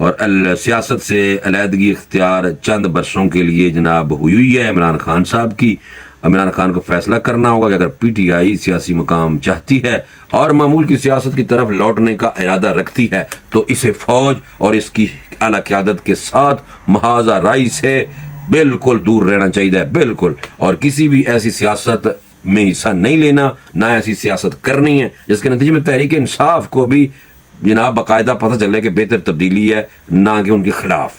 اور سیاست سے علیحدگی اختیار چند برسوں کے لیے جناب ہوئی ہے عمران خان صاحب کی. عمران خان کو فیصلہ کرنا ہوگا کہ اگر پی ٹی آئی سیاسی مقام چاہتی ہے اور معمول کی سیاست کی طرف لوٹنے کا ارادہ رکھتی ہے تو اسے فوج اور اس کی اعلیٰ قیادت کے ساتھ محاذ رائی سے بالکل دور رہنا چاہیے، بالکل، اور کسی بھی ایسی سیاست میں حصہ نہیں لینا، نہ ایسی سیاست کرنی ہے جس کے نتیجے میں تحریک انصاف کو بھی جناب باقاعدہ پتہ چلے کہ بہتر تبدیلی ہے، نہ کہ ان کے خلاف.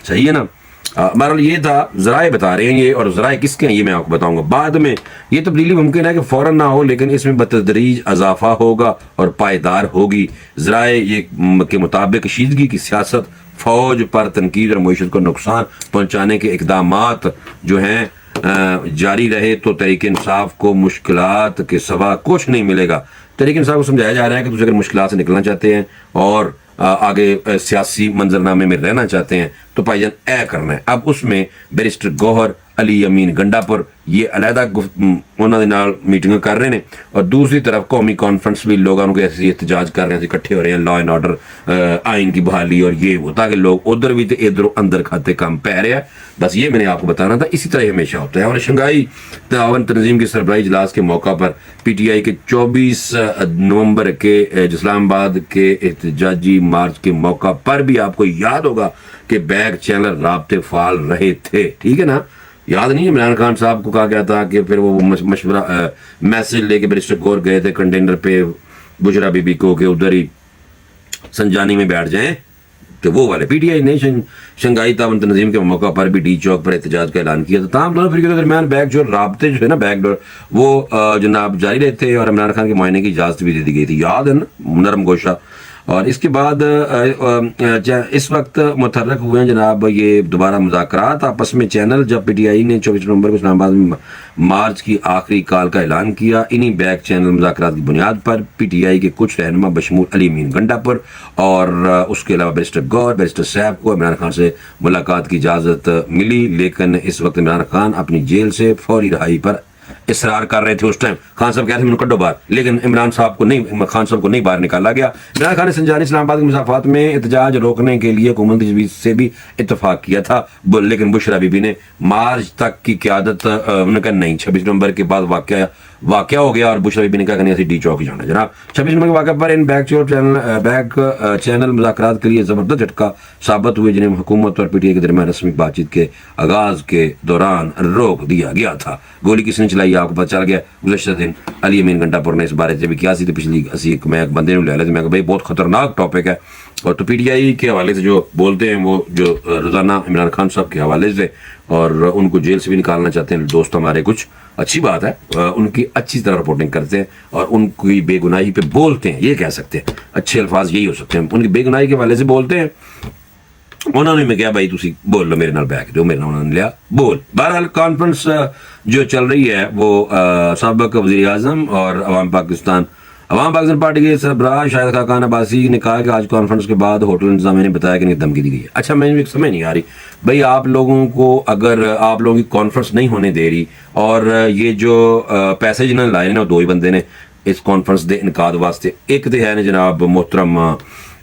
صحیح ہے نا؟ بہرحال یہ تھا، ذرائع بتا رہے ہیں یہ، اور ذرائع کس کے ہیں یہ میں آپ کو بتاؤں گا بعد میں. یہ تبدیلی ممکن ہے کہ فوراً نہ ہو، لیکن اس میں بتدریج اضافہ ہوگا اور پائیدار ہوگی. ذرائع یہ کے مطابق کشیدگی کی سیاست، فوج پر تنقید اور معیشت کو نقصان پہنچانے کے اقدامات جو ہیں جاری رہے تو تحریک انصاف کو مشکلات کے سوا کچھ نہیں ملے گا. تحریک انصاف کو سمجھایا جا رہا ہے کہ تجھے اگر مشکلات سے نکلنا چاہتے ہیں اور آگے سیاسی منظرنامے میں رہنا چاہتے ہیں تو بھائی جان اے کرنا ہے. اب اس میں بیرسٹر گوہر علی امین گنڈا پر یہ علیحدہ انہوں نے نال میٹنگ کر رہے ہیں، اور دوسری طرف قومی کانفرنس بھی لوگوں کو ایسے احتجاج کر رہے ہیں، اکٹھے ہو رہے ہیں لا اینڈ آرڈر آئین کی بحالی اور یہ وہ، تاکہ لوگ ادھر بھی تو ادھر اندر کھاتے کام پہ رہے ہیں. بس یہ میں نے آپ کو بتانا تھا. اسی طرح ہمیشہ ہوتا ہے. اور شنگھائی تعاون تنظیم کے سربراہی اجلاس کے موقع پر پی ٹی آئی کے 24 نومبر کے اسلام آباد کے احتجاجی مارچ کے موقع پر بھی آپ کو یاد ہوگا کہ بیک چینل رابطے فعال رہے تھے. ٹھیک ہے نا؟ یاد نہیں ہے عمران خان صاحب کو کہا گیا تھا کہ پھر وہ مشورہ میسج لے کے بیرسٹر گور گئے تھے کنٹینر پہ بشرا بی بی کو کہ ادھر ہی سنجانی میں بیٹھ جائیں، تو وہ والے پی ٹی آئی نے شنگھائی تعاون تنظیم کے موقع پر بھی ڈی چوک پر احتجاج کا اعلان کیا تھا. تاہم دونوں فرقوں کے درمیان بیک ڈور رابطے جو ہے نا، بیک ڈور وہ جناب جاری رہتے اور عمران خان کے معائنے کی اجازت بھی دے دی گئی تھی. یاد ہے نا؟ نرم گوشہ. اور اس کے بعد اس وقت متحرک ہوئے ہیں جناب یہ دوبارہ مذاکرات آپس میں چینل، جب پی ٹی آئی نے 24 نومبر کو اسلام آباد میں مارچ کی آخری کال کا اعلان کیا. انہی بیک چینل مذاکرات کی بنیاد پر پی ٹی آئی کے کچھ رہنما بشمول علی امین گنڈا پر اور اس کے علاوہ بیرسٹر گور، بیرسٹر صاحب کو عمران خان سے ملاقات کی اجازت ملی، لیکن اس وقت عمران خان اپنی جیل سے فوری رہائی پر اصرار کر رہے تھے. اس ٹائم خان صاحب کہتے ہیں مجھے کڈو باہر، لیکن خان صاحب کو نہیں باہر نکالا گیا. عمران خان نے سنجانی اسلام آباد کے مسافات میں احتجاج روکنے کے لیے حکومت تجویز سے بھی اتفاق کیا تھا، لیکن بشرا بی بی نے مارچ تک کی قیادت انہوں نے کہا نہیں. 26 نومبر کے بعد واقعہ ہو گیا اور بشرا بی بی نے کہا کہ نہیں ڈی چوک جانا. جناب 26 نومبر کے واقعہ پر ان بیک چینل مذاکرات کے لیے زبردست جھٹکا ثابت ہوئے، جنہیں حکومت اور پی ٹی آئی کے درمیان رسمی بات چیت کے آغاز کے دوران روک دیا گیا تھا. گولی کس نے چلائی آپ کو پتہ چل گیا. گزشتہ دن علی امین گنڈا پور نے اس بارے سے بھی کیا سی تو پچھلی میں ایک بندے نے لے لیا. میں کہ بھائی بہت خطرناک ٹاپک ہے، اور تو پی ٹی آئی کے حوالے سے جو بولتے ہیں وہ جو روزانہ عمران خان صاحب کے حوالے سے اور ان کو جیل سے بھی نکالنا چاہتے ہیں دوست ہمارے، کچھ اچھی بات ہے، ان کی اچھی طرح رپورٹنگ کرتے ہیں اور ان کی بے گناہی پہ بولتے ہیں. یہ کہہ سکتے ہیں اچھے الفاظ یہی ہو سکتے ہیں، ان کی بے گناہی کے حوالے سے بولتے ہیں. انہوں نے میں کہا بھائی تسی بول لو میرے نال بیک دو، میرے نال انہوں نے لیا بول. بہرحال کانفرنس جو چل رہی ہے وہ سابق وزیر اعظم اور عوام پاکستان پارٹی کے سربراہ شاہد خاقان عباسی نے کہا کہ آج کانفرنس کے بعد ہوٹل انتظامیہ نے بتایا کہ دھمکی دی گئی ہے. اچھا میں سمجھ نہیں آ رہی بھائی، آپ لوگوں کو اگر آپ لوگوں کی کانفرنس نہیں ہونے دے رہی اور یہ جو پیسے جنہوں نے لائے نا وہ دو ہی بندے نے اس کانفرنس دے انعقاد واسطے، ایک تو ہے جناب محترم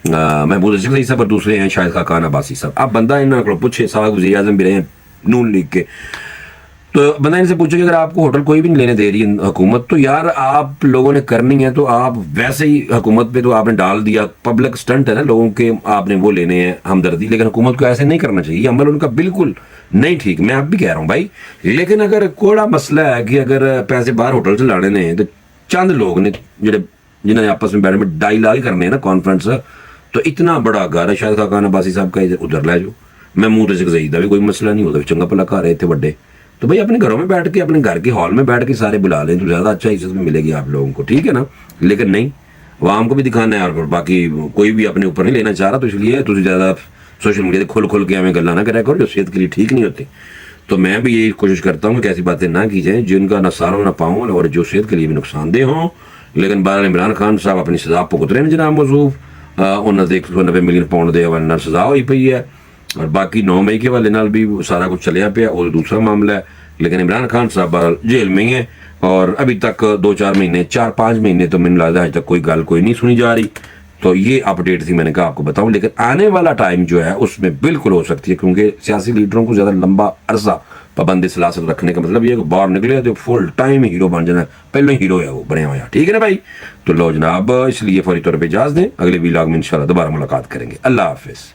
محمود عزیز صاحب اور دوسرے ہیں شاہد خاقان عباسی صاحب. اب بندہ انہوں کو پوچھے، سابق وزیر اعظم بھی رہے ہیں نون لیگ کے، تو بندہ ان سے پوچھے کہ اگر آپ کو ہوٹل کوئی بھی نہیں لینے دے رہی حکومت تو یار آپ لوگوں نے کرنی ہے تو آپ ویسے ہی حکومت پہ تو آپ نے ڈال دیا. پبلک سٹنٹ ہے نا، لوگوں کے آپ نے وہ لینے ہیں ہمدردی، لیکن حکومت کو ایسے نہیں کرنا چاہیے. عمل ان کا بالکل نہیں ٹھیک. میں اب بھی کہہ رہا ہوں بھائی، لیکن اگر کوڑا مسئلہ ہے کہ اگر پیسے باہر ہوٹل سے لانے نے تو چند لوگ نے جنہوں نے آپس میں بیٹھے میں ڈائیلاگ کرنے ہیں نا کانفرنس، تو اتنا بڑا گھر ہے شاید خاقان عباسی صاحب کا ادھر لے جاؤ. محمود عزیز کا بھی کوئی مسئلہ نہیں ہوتا، چنگا پلا گھر ہے تھے بڑے، تو بھائی اپنے گھروں میں بیٹھ کے اپنے گھر کے ہال میں بیٹھ کے سارے بلا لیں تو زیادہ اچھا عزت میں ملے گی آپ لوگوں کو. ٹھیک ہے نا؟ لیکن نہیں، عوام کو بھی دکھانا ہے اور باقی کوئی بھی اپنے اوپر نہیں لینا چاہ رہا، تو اس لیے تو زیادہ سوشل میڈیا کھل کے ہمیں گلا نہ کرا کرو جو صحت کے لیے ٹھیک نہیں ہوتی. تو میں بھی یہی کوشش کرتا ہوں کہ ایسی باتیں نہ کی جائیں جن کا نہ ساروں نہ پاؤں اور جو صحت کے لیے بھی نقصان دہ ہوں. لیکن بہرحال عمران خان صاحب اپنی سزا بھگت رہے ہیں جناب موصوف، انہوں نے 190 ملین پاؤنڈ دے والے سزا ہوئی پئی ہے، اور باقی 9 مئی کے والے نال بھی سارا کچھ چلیا پیا، اور دوسرا معاملہ ہے. لیکن عمران خان صاحب بہرحال جیل میں ہی ہیں اور ابھی تک 2-4 مہینے 4-5 مہینے تو میں نے لگتا ہے آج تک کوئی گل کوئی نہیں سنی جا رہی. تو یہ اپڈیٹ تھی، میں نے کہا آپ کو بتاؤں. لیکن آنے والا ٹائم جو ہے اس میں بالکل ہو سکتی ہے، کیونکہ سیاسی لیڈروں کو زیادہ لمبا عرصہ پابند سلاسل رکھنے کا مطلب یہ کہ باہر نکلے تو فل ٹائم ہیرو بن جانا ہے. پہلے ہیرو ہے وہ بنے ہوئے ہیں. ٹھیک ہے نا بھائی؟ تو لو جناب اس لیے فوری طور پہ اجازت دیں، اگلے ویلاگ میں انشاءاللہ دوبارہ ملاقات کریں گے. اللہ حافظ.